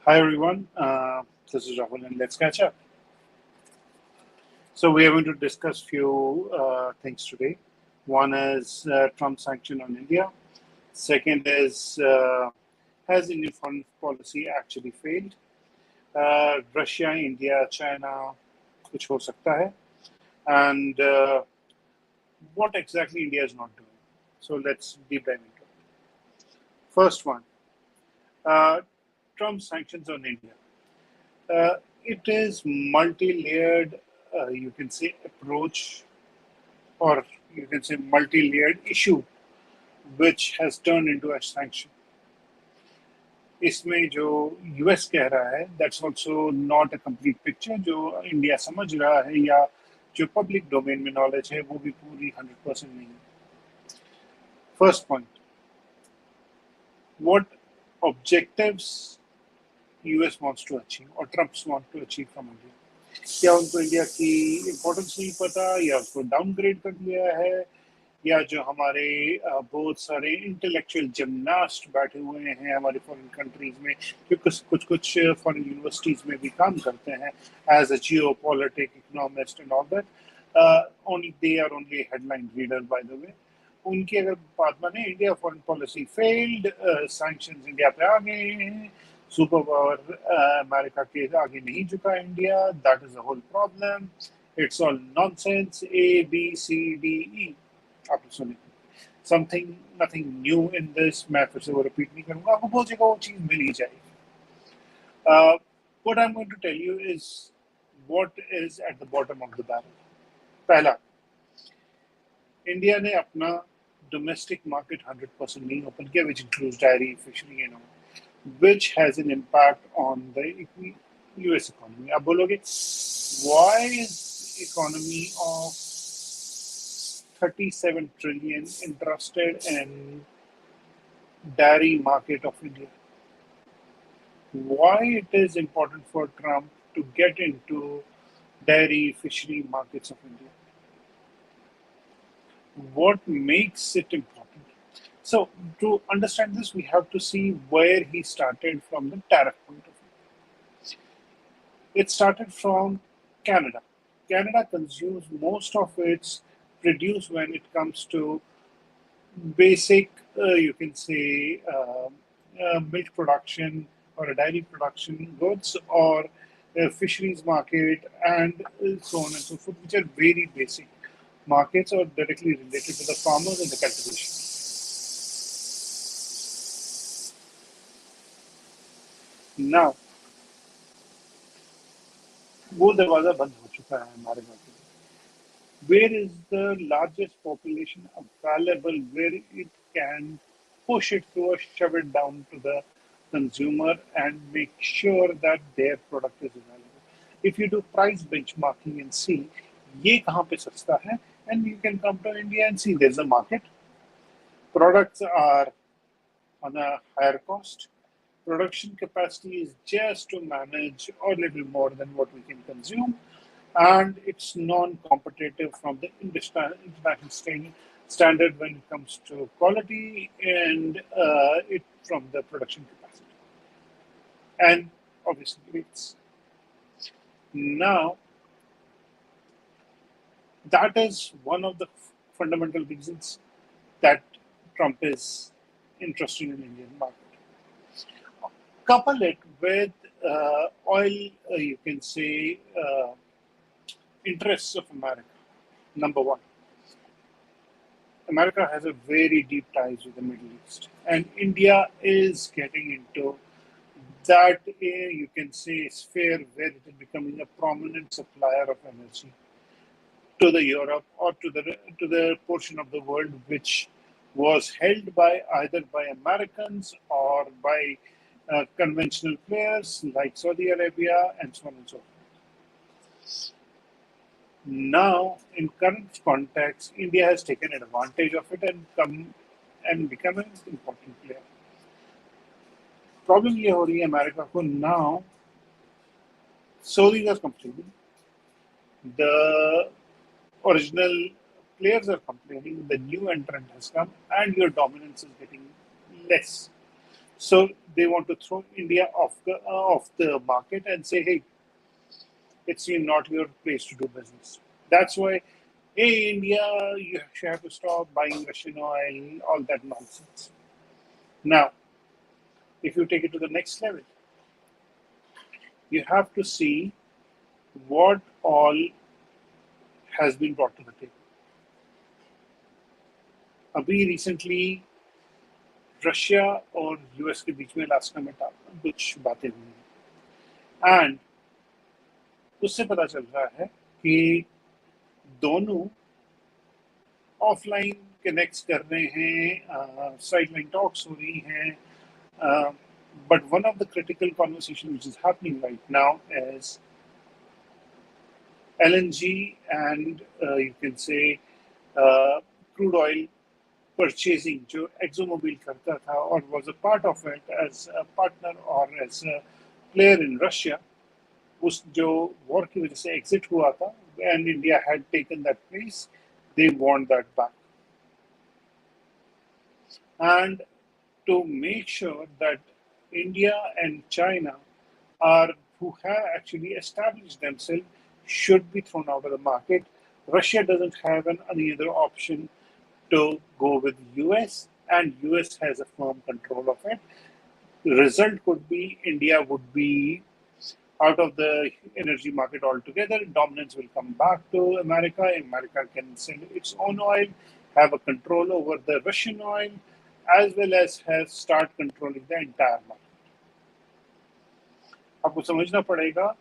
Hi everyone, this is Rahul and let's catch up. So we are going to discuss few things today. One is Trump sanction on India. Second is has Indian foreign policy actually failed? Russia, India, China, कुछ हो सकता है. And what exactly India is not doing. So let's deep dive into it. First one, uh, Trump sanctions on India. It is multi-layered, you can say, approach, or you can say multi-layered issue, which has turned into a sanction. इसमें जो US कह रहा है, that's also not a complete picture. जो India समझ रहा है या जो पब्लिक डोमेन में नॉलेज है, वो भी पूरी 100% नहीं है. First point, what objectives US wants to achieve or Trump wants to achieve from India. क्या उनको इंडिया की इम्पोर्टेंस नहीं पता या उसको डाउनग्रेड कर दिया है या जो हमारे बहुत सारे इंटेलेक्चुअल जिम्नास्ट बैठे हुए हैं हमारे फॉरेन कंट्रीज में जो कुछ फॉरेन यूनिवर्सिटीज में भी काम करते हैं as a geopolitic economist and all that only they are only headline reader by the way. उनकी अगर बात माने India foreign policy failed, sanctions India पे आ गए हैं, सुपर पावर अमेरिका के आगे नहीं झुका India, that is the whole problem, it's all nonsense, A B C D E. आपने सुनी something nothing new in this. मैं फिर से वो रिपीट नहीं करूंगा, आपको बहुत जगह वो चीज मिल ही जाएगी. What I am going to tell you is what is at the bottom of the barrel. पहला, इंडिया ने अपना डोमेस्टिक मार्केट 100% नहीं ओपन किया, which includes dairy, fishery and all, which has an impact on the US economy. आप बोलोगे, why is economy of 37 trillion interested in dairy market of India? Why it is important for Trump to get into dairy, fishery markets of India? What makes it important? So to understand this, we have to see where he started from the tariff point of view. It started from Canada. Canada consumes most of its produce when it comes to basic, you can say, milk production or a dairy production goods or fisheries market and so on and so forth, which are very basic markets or directly related to the farmers and the cultivation. Now, वो दरवाजा बंद हो चुका है हमारे market में. Where is the largest population available where it can push it through or shove it down to the consumer and make sure that their product is available? If you do price benchmarking and see ये कहाँ पे सस्ता है, and you can come to India and see there's a market. Products are on a higher cost. Production capacity is just to manage or little more than what we can consume, and it's non-competitive from the international standard when it comes to quality and it from the production capacity and obviously rates. Now, that is one of the fundamental reasons that Trump is interested in Indian market. Couple it with oil, you can say, interests of America. Number one, America has a very deep ties with the Middle East, and India is getting into that, you can say, sphere where it is becoming a prominent supplier of energy to the Europe or to the portion of the world which was held by either by Americans or by conventional players like Saudi Arabia and so on and so forth. Now, in current context, India has taken advantage of it and come and become an important player. Problem ये हो रही है America को now. Saudis are complaining. The original players are complaining. The new entrant has come, and your dominance is getting less. So they want to throw India off the market and say, hey, it's not your place to do business. That's why, hey, India, you have to stop buying Russian oil, all that nonsense. Now, if you take it to the next level, you have to see what all has been brought to the table. अभी recently Russia और US के बीच में last time कुछ बातें हुई and उससे पता चल रहा है कि दोनों ऑफलाइन कनेक्ट कर रहे हैं, साइडलाइन टॉक्स हो रही हैं, but one of the critical conversations which is happening right now is LNG and you can say crude oil purchasing जो ExxonMobil करता था और was a part of it as a partner or as a player in Russia, उस जो war की वजह से exit हुआ था and India had taken that place, they want that back. And to make sure that India and China are who have actually established themselves should be thrown out of the market. Russia doesn't have any other option to go with US, and US has a firm control of it. The result could be India would be out of the energy market altogether. Dominance will come back to America. America can sell its own oil, have a control over the Russian oil, as well as have start controlling the entire market. आपको समझना पड़ेगा,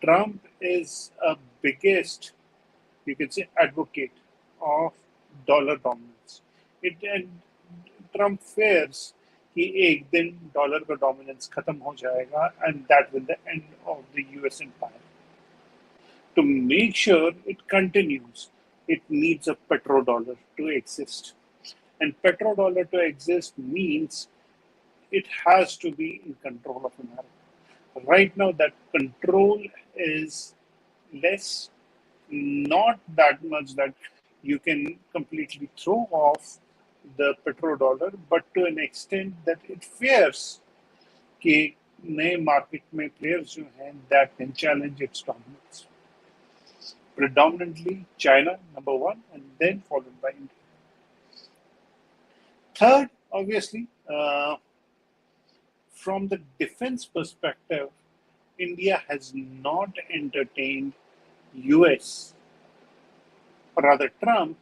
Trump is a biggest, you can say, advocate of dollar dominance. And Trump fears कि एक दिन dollar का dominance खत्म हो जाएगा and that will the end of the US empire. To make sure it continues, it needs a petrodollar to exist. And petrodollar to exist means it has to be in control of America. Right now, that control is less, not that much that you can completely throw off the petrodollar, but to an extent that it fears कि नए market में players जो हैं that can challenge its dominance. Predominantly China, number one, and then followed by India. Third, obviously, from the defense perspective, India has not entertained US, or rather Trump,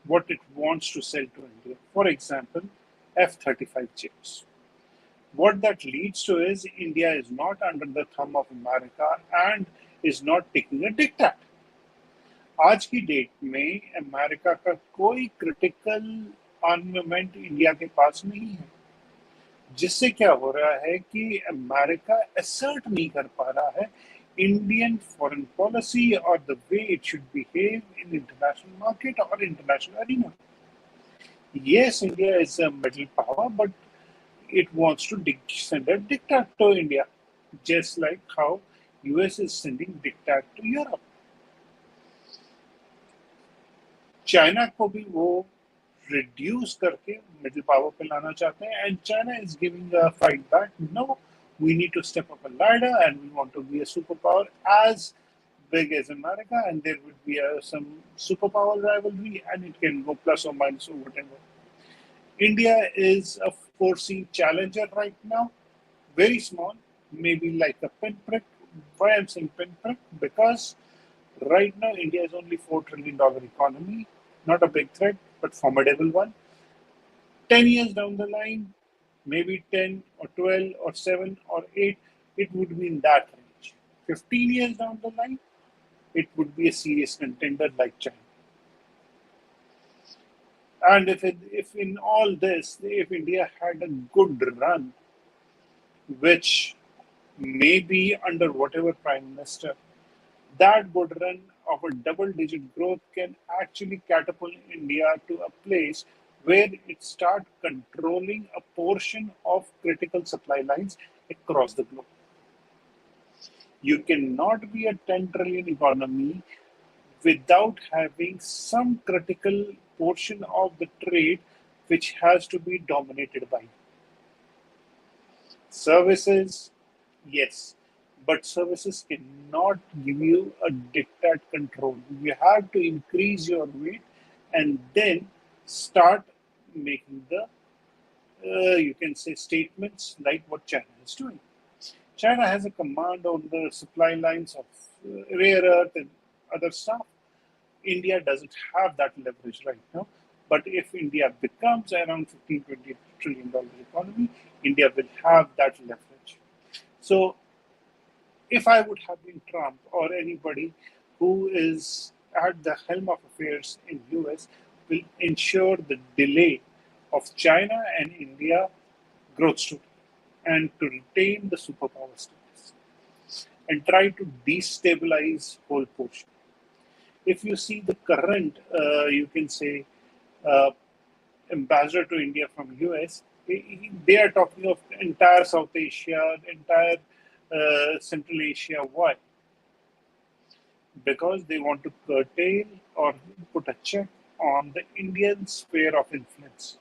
what it wants to sell to India. For example, F-35 chips. What that leads to is India is not under the thumb of America and is not taking a diktat. आज की date में America का कोई critical armament India के पास नहीं है, जिससे क्या हो रहा है कि अमेरिका असर्ट नहीं कर पा रहा है Indian foreign policy or the way it should behave in international market or international arena. Yes, India is a middle power, but it wants to send a diktat to India, just like how US is sending diktat to Europe. China को भी वो reduce करके middle power पे लाना चाहते हैं, and China is giving a fight back. No, we need to step up a ladder and we want to be a superpower as big as America, and there would be some superpower rivalry and it can go plus or minus or whatever. India is a foreseen challenger right now, very small, maybe like a pinprick. Why I'm saying pinprick? Because right now India is only $4 trillion economy, not a big threat, but formidable one. 10 years down the line, maybe 10 or 12 or 7 or 8, it would be in that range. 15 years down the line, it would be a serious contender like China. And if in all this, if India had a good run, which may be under whatever prime minister, that good run of a double-digit growth can actually catapult India to a place where it starts controlling a portion of critical supply lines across the globe. You cannot be a 10 trillion economy without having some critical portion of the trade which has to be dominated by. Services, yes, but services cannot give you a diktat control. You have to increase your weight and then start making the, you can say, statements like what China is doing. China has a command on the supply lines of rare earth and other stuff. India doesn't have that leverage right now. But if India becomes around 15, $20 trillion economy, India will have that leverage. So if I would have been Trump or anybody who is at the helm of affairs in US, will ensure the delay of China and India growth story and to retain the superpower status and try to destabilize whole portion. If you see the current, you can say, uh, ambassador to India from US, they are talking of entire South Asia, entire Central Asia. Why? Because they want to curtail or put a check on the Indian sphere of influence,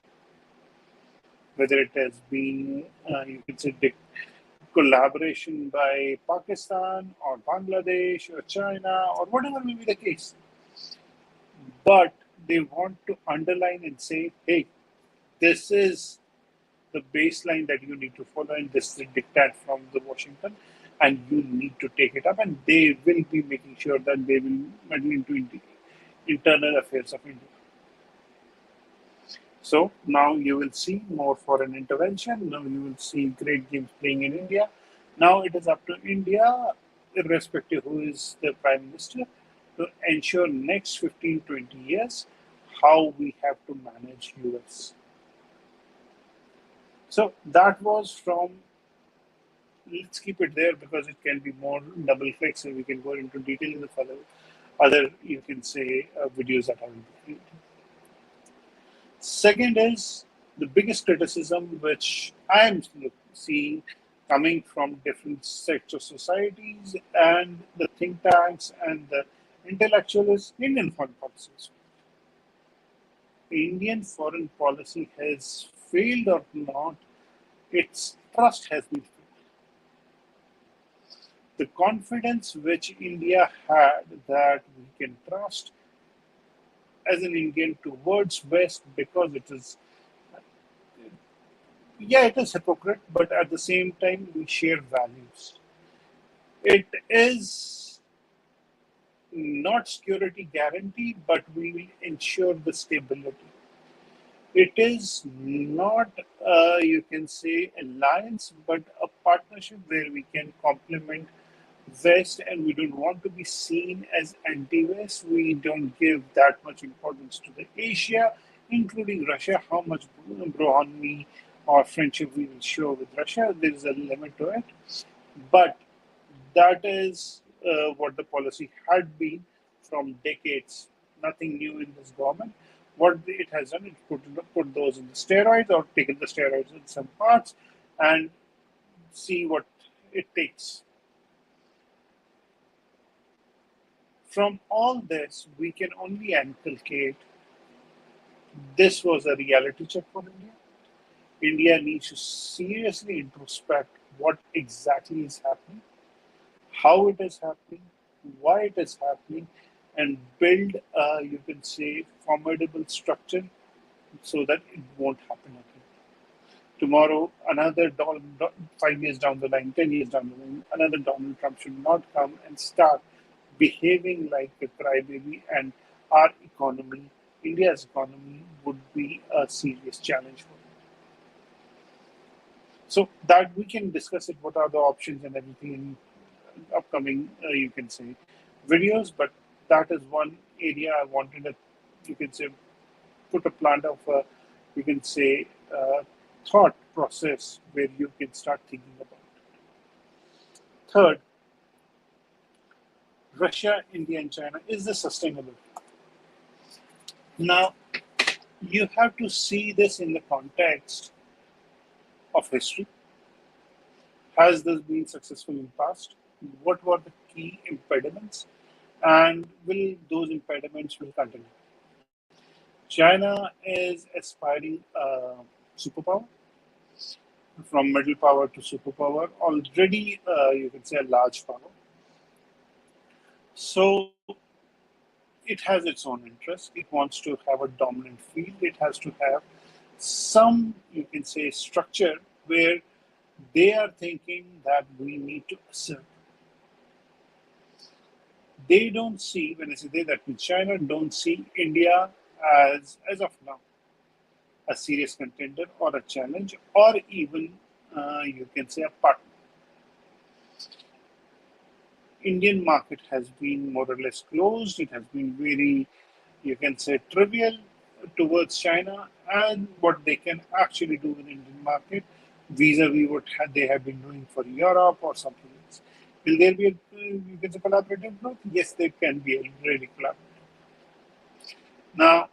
whether it has been, you can say, collaboration by Pakistan or Bangladesh or China or whatever may be the case. But they want to underline and say, hey, this is the baseline that you need to follow, and this is a diktat from the Washington, and you need to take it up. And they will be making sure that they will meddle into internal affairs of India. So now you will see more foreign intervention. Now you will see great games playing in India. Now it is up to India, irrespective who is the prime minister, to ensure next 15, 20 years how we have to manage US. So that was from, let's keep it there because it can be more double clicks and we can go into detail in the further other, you can say, videos that I will be creating. Second is the biggest criticism which I am seeing coming from different sects of societies and the think tanks and the intellectuals, Indian foreign policies. Indian foreign policy has failed or not, its trust has been failed. The confidence which India had that we can trust as an Indian towards West, because it is, yeah, it is hypocrite, but at the same time we share values. It is not security guarantee, but we will ensure the stability. It is not, you can say, alliance, but a partnership where we can complement West, and we don't want to be seen as anti-West. We don't give that much importance to the Asia, including Russia. How much brouhaha or friendship we will show with Russia, there is a limit to it. But that is what the policy had been from decades. Nothing new in this government. What it has done is put those in the steroids or taken the steroids in some parts and see what it takes. From all this, we can only inculcate this was a reality check for India. India needs to seriously introspect what exactly is happening, how it is happening, why it is happening, and build a, you can say, formidable structure so that it won't happen again. Tomorrow, another 5 years down the line, 10 years down the line, another Donald Trump should not come and start behaving like a crybaby, and our economy, India's economy, would be a serious challenge for it. So that we can discuss it, what are the options and everything in upcoming, you can say, videos, but that is one area I wanted to, you can say, put a plant of, you can say, thought process where you can start thinking about it. Third, Russia, India, and China, is this sustainable? Now, you have to see this in the context of history. Has this been successful in past? What were the key impediments? And will those impediments will continue? China is aspiring superpower. from middle power to superpower, already you can say a large power. So it has its own interest. It wants to have a dominant field. It has to have some, you can say, structure where they are thinking that we need to assert. They don't see, when I say they, that means China, don't see India as of now, a serious contender or a challenge or even, you can say, a partner. Indian market has been more or less closed. It has been very, you can say, trivial towards China and what they can actually do in Indian market vis-a-vis what they have been doing for Europe or something else. Will there be a, you can say, collaborative growth? Yes, there can be a really collaborative. Now,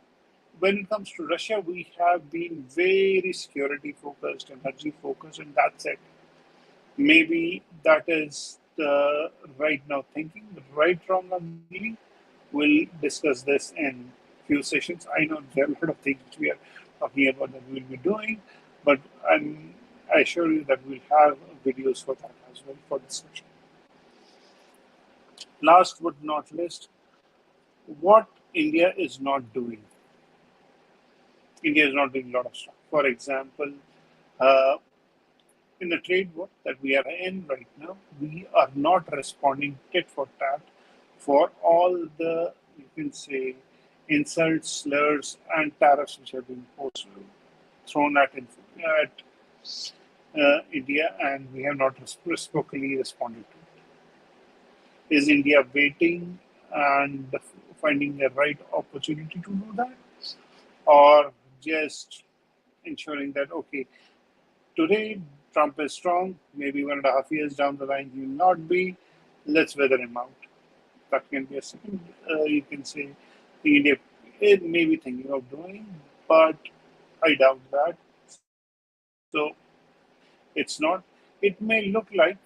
when it comes to Russia, we have been very security focused, energy focused, and that's it. Maybe that is the right now thinking, the right wrong only. We'll discuss this in few sessions. I know there are a lot of things which we are talking about that we'll be doing, but I assure you that we'll have videos for that as well for discussion. Last but not least, what India is not doing. India is not doing a lot of stuff. For example, uh, in the trade war that we are in right now, we are not responding tit for tat for all the, you can say, insults, slurs, and tariffs which have been thrown at India, and we have not reciprocally responded to it. Is India waiting and finding the right opportunity to do that, or just ensuring that, okay, today, Trump is strong. Maybe 1.5 years down the line, he will not be. Let's weather him out. That can be a second, you can say, the India it may be thinking of doing, but I doubt that. So it's not. It may look like